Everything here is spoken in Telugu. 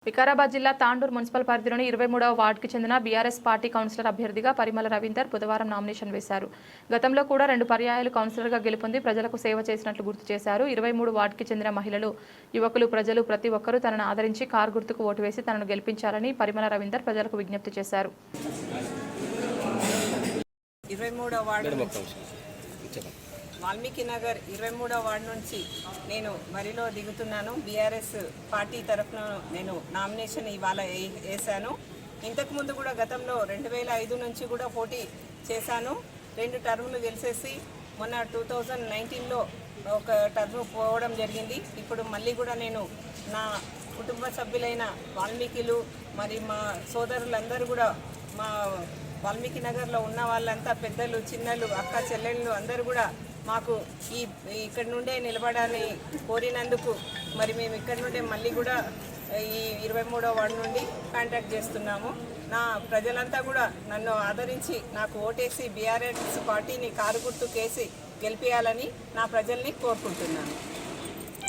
వికారాబాద్ జిల్లా తాండూరు మున్సిపల్ పరిధిలోని 23వ వార్డుకి చెందిన బీఆర్ఎస్ పార్టీ కౌన్సిలర్ అభ్యర్థిగా పరిమళ రవీందర్ బుధవారం నామినేషన్ వేశారు. గతంలో కూడా 2 పర్యాయాలు కౌన్సిలర్గా గెలుపొంది ప్రజలకు సేవ చేసినట్లు గుర్తు చేశారు. 23 వార్డుకి చెందిన మహిళలు, యువకులు, ప్రజలు ప్రతి ఒక్కరూ తనను ఆదరించి కారు గుర్తుకు ఓటు వేసి తనను గెలిపించాలని పరిమళ రవీందర్ ప్రజలకు విజ్ఞప్తి చేశారు. 23వ వార్డు వాల్మీకి నగర్ 23వ వార్డు నుంచి నేను బరిలో దిగుతున్నాను. బీఆర్ఎస్ పార్టీ తరఫున నేను నామినేషన్ ఇవాళ వేశాను. ఇంతకుముందు కూడా గతంలో 2005 నుంచి కూడా పోటీ చేశాను. 2 టర్ములు గెలిచేసి మొన్న 2019లో ఒక టర్ము పోవడం జరిగింది. ఇప్పుడు మళ్ళీ కూడా నేను నా కుటుంబ సభ్యులైన వాల్మీకిలు మరి మా సోదరులందరూ కూడా మా వాల్మీకి నగర్లో ఉన్న వాళ్ళంతా పెద్దలు, చిన్నలు, అక్క చెల్లెళ్ళు అందరూ కూడా మాకు ఇక్కడ నుండే నిలబడాలని కోరినందుకు మరి మేము ఇక్కడ నుండే మళ్ళీ కూడా ఈ 23వ వార్డు నుండి కాంటాక్ట్ చేస్తున్నాము. నా ప్రజలంతా కూడా నన్ను ఆదరించి నాకు ఓటేసి బీఆర్ఎస్ పార్టీని కారు గుర్తుకేసి గెలిపించాలని నా ప్రజల్ని కోరుకుంటున్నాను.